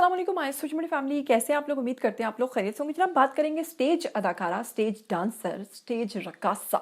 अस्सलाम वालेकुम my social media family, कैसे हैं आप लोग। उम्मीद करते हैं आप लोग खैरियत से होंगे। जनाब बात करेंगे स्टेज अदाकारा, स्टेज डांसर, स्टेज रक्कासा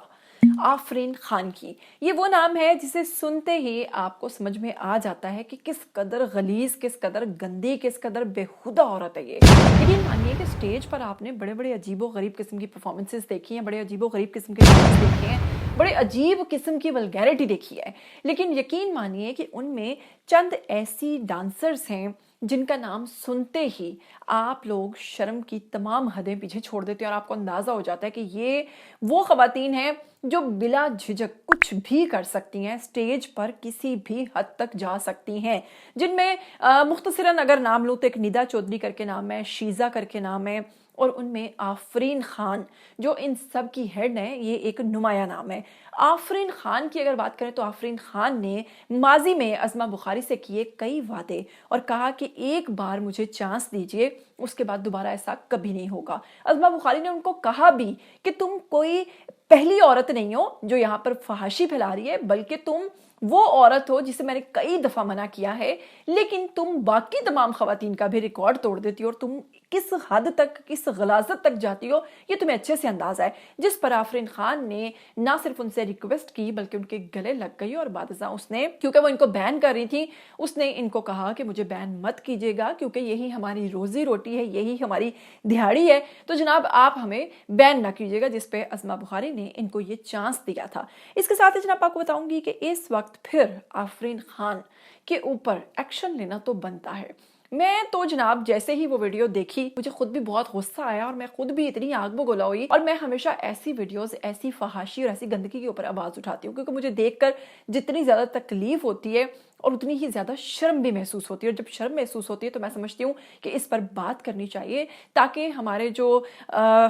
आफरीन खान की। ये वो नाम है जिसे सुनते ही आपको समझ में आ जाता है कि किस कदर गलीज, किस कदर गंदी, किस कदर बेहुदा औरत है ये। लेकिन मानिए कि स्टेज पर आपने बड़े बड़े अजीबो गरीब किस्म की परफॉर्मेंसेस देखी हैं, बड़े अजीबो गरीब किस्म के डांस देखे हैं, बड़े अजीब किस्म की वल्गैरिटी देखी है। लेकिन यकीन मानिए कि उनमें चंद ऐसी डांसर्स हैं जिनका नाम सुनते ही आप लोग शर्म की तमाम हदें पीछे छोड़ देते हैं और आपको अंदाजा हो जाता है कि ये वो खवातीन हैं जो बिला झिझक कुछ भी कर सकती हैं, स्टेज पर किसी भी हद तक जा सकती हैं। जिनमें मुख्तसरन अगर नाम लूँ तो एक निदा चौधरी करके नाम है, शीजा करके नाम है, और उनमें आफरीन खान जो इन सब की हेड है, ये एक नुमाया नाम है। आफरीन खान की अगर बात करें तो आफरीन खान ने माजी में अज़मा बुखारी से किए कई वादे और कहा कि एक बार मुझे चांस दीजिए, उसके बाद दोबारा ऐसा कभी नहीं होगा। अज़मा बुखारी ने उनको कहा भी कि तुम कोई पहली औरत नहीं हो जो यहाँ पर फहाशी फैला रही है, बल्कि तुम वो औरत हो जिसे मैंने कई दफा मना किया है, लेकिन तुम बाकी तमाम खवातीन का भी रिकॉर्ड तोड़ देती हो और तुम किस हद तक, किस गलाजत तक जाती हो ये तुम्हें अच्छे से अंदाजा है। जिस पर आफरीन खान ने ना सिर्फ उनसे रिक्वेस्ट की बल्कि उनके गले लग गई और बादशाह उसने, क्योंकि वो इनको बैन कर रही थी, उसने इनको कहा कि मुझे बैन मत कीजिएगा क्योंकि यही हमारी रोजी रोटी है, यही हमारी दिहाड़ी है, तो जनाब आप हमें बैन ना कीजिएगा। जिस पे अज़मा बुखारी ने इनको ये चांस दिया था। इसके साथ ही जनाब आपको बताऊंगी कि इस वक्त फिर आफरीन खान के ऊपर एक्शन लेना तो बनता है। मैं तो जनाब जैसे ही वो वीडियो देखी मुझे खुद भी बहुत गुस्सा आया और मैं खुद भी इतनी आग बगोला हुई। और मैं हमेशा ऐसी वीडियोस, ऐसी फहाशी और ऐसी गंदगी के ऊपर आवाज उठाती हूँ क्योंकि मुझे देखकर जितनी ज्यादा तकलीफ होती है और उतनी ही ज्यादा शर्म भी महसूस होती है। और जब शर्म महसूस होती है तो मैं समझती हूँ कि इस पर बात करनी चाहिए ताकि हमारे जो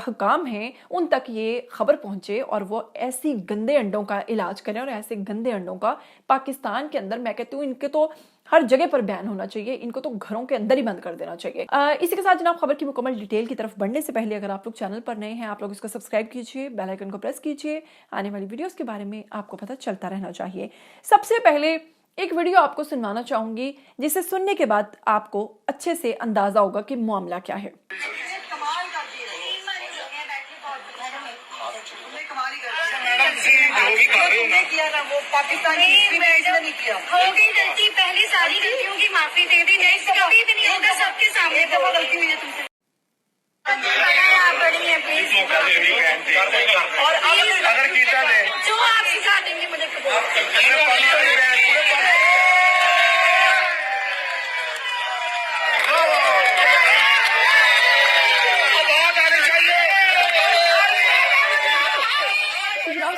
हुकाम हैं उन तक ये खबर पहुंचे और वो ऐसी गंदे अंडों का इलाज करें। और ऐसे गंदे अंडों का पाकिस्तान के अंदर मैं कहती हूँ इनके तो हर जगह पर बैन होना चाहिए, इनको तो घरों के अंदर ही बंद कर देना चाहिए। इसी के साथ जनाब खबर की मुकम्मल डिटेल की तरफ बढ़ने से पहले अगर आप लोग चैनल पर नए हैं, आप लोग इसको सब्सक्राइब कीजिए, बेल आइकन को प्रेस कीजिए, आने वाली वीडियोस के बारे में आपको पता चलता रहना चाहिए। सबसे पहले एक वीडियो आपको सुनवाना चाहूंगी जिसे सुनने के बाद आपको अच्छे से अंदाजा होगा कि मामला क्या है। किया ना वो पाकिस्तानी हिस्ट्री में इसने नहीं किया। हो गई गलती, पहली सारी गलतियों की माफी दे दी, नेक्स्ट कभी भी नहीं होगा, सबके सामने दफा गलती हुई है तुमसे। आप बड़ी हैं प्लीज, और अगर कीता है जो आप सिखा देंगे मुझे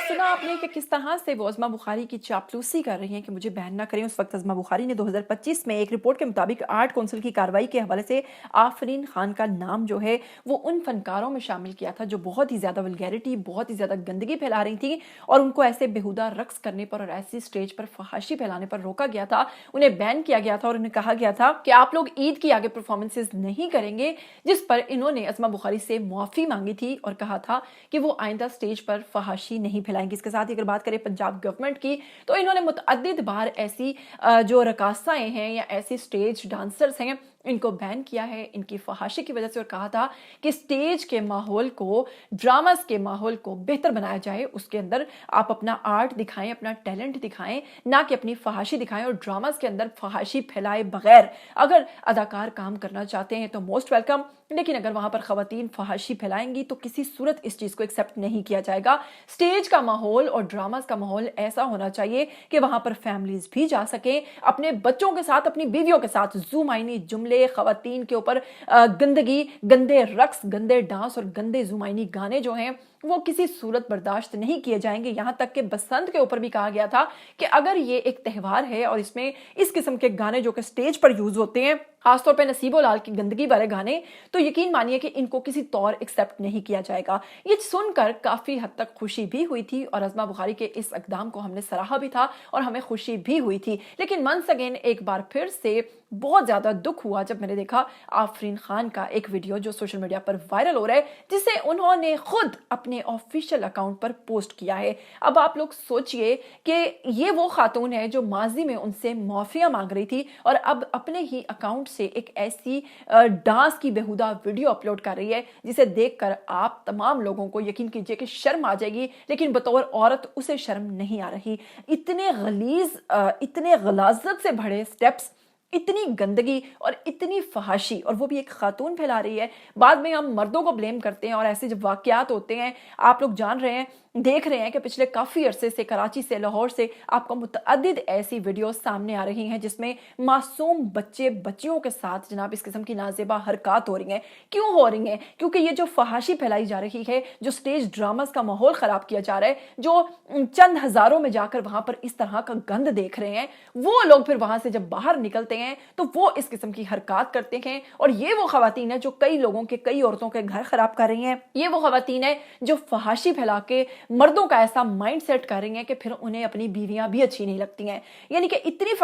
सुना आपने कि किस तरह से वो अज़मा बुखारी की चापलूसी कर रही हैं कि मुझे बैन ना करें। उस वक्त अज़मा बुखारी ने 2025 में एक रिपोर्ट के मुताबिक आर्ट काउंसिल की कार्रवाई के हवाले से आफरीन खान का नाम जो है वो उन फनकारों में शामिल किया था जो बहुत ही ज्यादा वल्गैरिटी, बहुत ही ज्यादा गंदगी फैला रही थी और उनको ऐसे बेहुदा रक्स करने पर और ऐसी स्टेज पर फहाशी फैलाने पर रोका गया था, उन्हें बैन किया गया था और उन्हें कहा गया था कि आप लोग ईद की आगे परफॉर्मेंसेज नहीं करेंगे। जिस पर इन्होंने अज़मा बुखारी से मुआफी मांगी थी और कहा था कि वो आइंदा स्टेज पर फहाशी नहीं फैलाएंगे। इसके साथ ही अगर बात करें पंजाब गवर्नमेंट की तो इन्होंने मुतअद्दिद बार ऐसी जो रकासाएं हैं या ऐसी स्टेज डांसर्स हैं इनको बैन किया है इनकी फहाशी की वजह से और कहा था कि स्टेज के माहौल को, ड्रामास के माहौल को बेहतर बनाया जाए, उसके अंदर आप अपना आर्ट दिखाएं, अपना टैलेंट दिखाएं, ना कि अपनी फहाशी दिखाएं। और ड्रामास के अंदर फहाशी फैलाए बगैर अगर अदाकार काम करना चाहते हैं तो मोस्ट वेलकम, लेकिन अगर वहां पर खवातीन फहाशी फैलाएंगी तो किसी सूरत इस चीज को एक्सेप्ट नहीं किया जाएगा। स्टेज का माहौल और ड्रामास का माहौल ऐसा होना चाहिए कि वहां पर फैमिलीज भी जा सके अपने बच्चों के साथ, अपनी बीवियों के साथ। जुमाइनी जुमले खवातीन के ऊपर गंदगी, गंदे रक्स, गंदे डांस और गंदे जुमाइनी गाने जो हैं वो किसी सूरत बर्दाश्त नहीं किए जाएंगे। यहां तक कि बसंत के ऊपर भी कहा गया था कि अगर ये एक त्यौहार है और इसमें इस किस्म के गाने जो कि स्टेज पर यूज होते हैं, खासतौर पे नसीबो लाल की गंदगी वाले गाने, तो यकीन मानिए कि इनको किसी तौर एक्सेप्ट नहीं किया जाएगा। ये सुनकर काफी हद तक खुशी भी हुई थी और अज़मा बुखारी के इस इक़दाम को हमने सराहा भी था और हमें खुशी भी हुई थी। लेकिन वंस अगेन एक बार फिर से बहुत ज्यादा दुख हुआ जब मैंने देखा आफरीन खान का एक वीडियो जो सोशल मीडिया पर वायरल हो रहा है, जिसे उन्होंने खुद अपने ऑफिशियल अकाउंट पर पोस्ट किया है। अब आप लोग सोचिए कि ये वो खातून है जो माजी में उनसे माफिया मांग रही थी और अब अपने ही अकाउंट से एक ऐसी डांस की बेहुदा वीडियो अपलोड कर रही है जिसे देखकर आप तमाम लोगों को यकीन कीजिए कि शर्म आ जाएगी, लेकिन बतौर औरत उसे शर्म नहीं आ रही। इतने गलीज, इतने गलाजत से भरे स्टेप्स, इतनी गंदगी और इतनी फहाशी, और वो भी एक खातून फैला रही है। बाद में हम मर्दों को ब्लेम करते हैं और ऐसे जब वाकयात होते हैं, आप लोग जान रहे हैं, देख रहे हैं कि पिछले काफ़ी अरसे से कराची से, लाहौर से आपको मुतअद्दिद ऐसी वीडियो सामने आ रही हैं जिसमें मासूम बच्चे बच्चियों के साथ जनाब इस किस्म की नाजेबा हरकत हो रही हैं। क्यों हो रही हैं? क्योंकि ये जो फहाशी फैलाई जा रही है, जो स्टेज ड्रामास का माहौल ख़राब किया जा रहा है, जो चंद हज़ारों में जाकर वहाँ पर इस तरह का गंद देख रहे हैं, वो लोग फिर वहाँ से जब बाहर निकलते हैं तो वो इस किस्म की हरकत करते हैं। और ये वो खवातीन है जो कई लोगों के, कई औरतों के घर खराब कर रही हैं। ये वो खवातीन है जो फहाशी फैला के मर्दों का ऐसा माइंड सेट कर रही हैं कि फिर उन्हें अपनी बीवियां भी अच्छी नहीं लगती हैं। यानी कि इतनी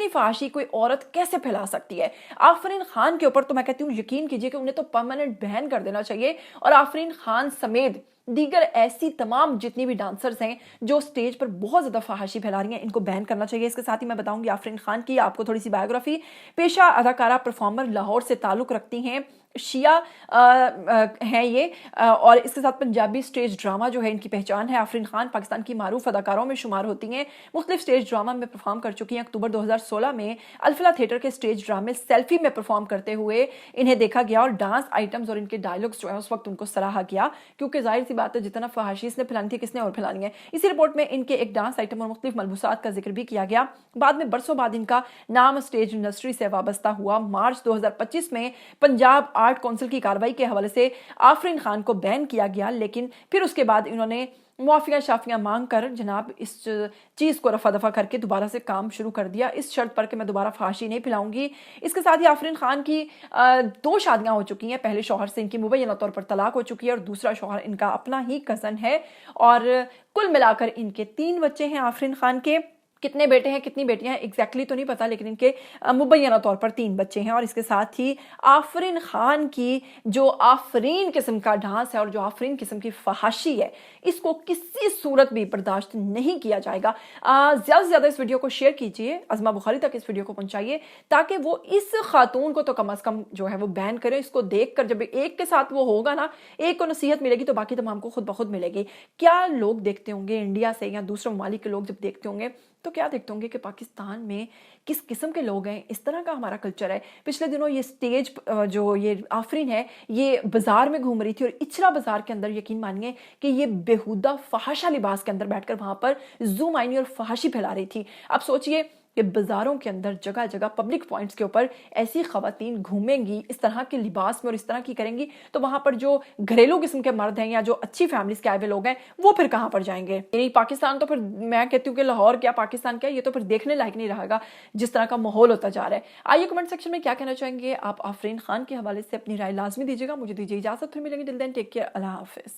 फहाशी कोई औरत कैसे फैला सकती है? आफरीन खान के ऊपर तो मैं कहती हूँ यकीन कीजिए कि उन्हें तो परमानेंट बैन कर देना चाहिए, और आफरीन खान समेत दीगर ऐसी तमाम जितनी भी डांसर्स हैं जो स्टेज पर बहुत ज़्यादा फहाशी फैला रही हैं, इनको बैन करना चाहिए। इसके साथ ही मैं बताऊंगी आफरीन खान की आपको थोड़ी सी बायोग्राफी। पेशा अदाकारा, परफॉर्मर, लाहौर से ताल्लुक़ रखती हैं, शिया हैं ये, और इसके साथ पंजाबी स्टेज ड्रामा जो है इनकी पहचान है। आफरीन खान पाकिस्तान की मारूफ अदाकारों में शुमार होती हैं। मुख्तलिफ स्टेज ड्रामा में परफॉर्म कर चुकी हैं। अक्टूबर 2016 में अल्फला थिएटर के स्टेज ड्रामे सेल्फी में परफॉर्म करते हुए इन्हें देखा गया, और डांस आइटम्स और इनके डायलॉग्स जो है उस वक्त उनको सराहा गया, क्योंकि जाहिर सी बात है जितना फहाशी इसने फैलानी थी किसने और फैलानी है। इसी रिपोर्ट में इनके एक डांस आइटम और मुख्तलिफ मलबूसात का जिक्र भी किया गया। बाद में बरसों बाद इनका नाम स्टेज इंडस्ट्री से वाबस्ता हुआ। मार्च 2025 में पंजाब आर्ट काउंसिल की कार्रवाई के हवाले से आफरीन खान को बैन किया गया, लेकिन फिर उसके बाद इन्होंने मुआफिया शाफियां मांग कर जनाब इस चीज़ को रफा दफा करके दोबारा से काम शुरू कर दिया, इस शर्त पर कि मैं दोबारा फांसी नहीं फैलाऊंगी। इसके साथ ही आफरीन खान की 2 शादियां हो चुकी हैं। पहले शौहर से इनकी मुबैना तौर पर तलाक हो चुकी है, और दूसरा शौहर इनका अपना ही कज़न है, और कुल मिलाकर इनके 3 बच्चे हैं आफरीन खान के। कितने बेटे हैं कितनी बेटियां हैं एग्जैक्टली तो नहीं पता, लेकिन इनके मुबैना तौर पर 3 बच्चे हैं। और इसके साथ ही आफरीन खान की जो आफरीन किस्म का डांस है और जो आफरीन किस्म की फहाशी है, इसको किसी सूरत भी बर्दाश्त नहीं किया जाएगा। ज़्यादा से ज़्यादा इस वीडियो को शेयर कीजिए, अज़मा बुखारी तक इस वीडियो को पहुंचाइए, ताकि वो इस खातून को तो कम अज़ कम जो है वो बैन करें। इसको देख कर जब एक के साथ वो होगा ना, एक को नसीहत मिलेगी तो बाकी तमाम को खुद ब खुद मिलेगी। क्या लोग देखते होंगे इंडिया से या दूसरे ममालिक के लोग जब देखते होंगे तो क्या देखते होंगे कि पाकिस्तान में किस किस्म के लोग हैं, इस तरह का हमारा कल्चर है। पिछले दिनों ये स्टेज जो ये आफरीन है ये बाजार में घूम रही थी, और इचरा बाजार के अंदर यकीन मानिए कि ये बेहुदा फहाशा लिबास के अंदर बैठकर वहां पर जूम आईनी और फहाशी फैला रही थी। अब सोचिए कि बाजारों के अंदर जगह जगह पब्लिक पॉइंट्स के ऊपर ऐसी खवातीन घूमेंगी इस तरह के लिबास में और इस तरह की करेंगी, तो वहां पर जो घरेलू किस्म के मर्द हैं या जो अच्छी फैमिलीज के आए हुए लोग हैं वो फिर कहां पर जाएंगे? यही पाकिस्तान तो फिर मैं कहती हूँ कि लाहौर क्या पाकिस्तान क्या, ये तो फिर देखने लायक नहीं रहेगा जिस तरह का माहौल होता जा रहा है। आइए कमेंट सेक्शन में क्या कहना चाहेंगे आप आफरीन खान के हवाले से अपनी राय लाजमी दीजिएगा। मुझे दीजिए इजाजत, फिर मिलेंगे। टिल देन टेक केयर, अल्लाह हाफिज।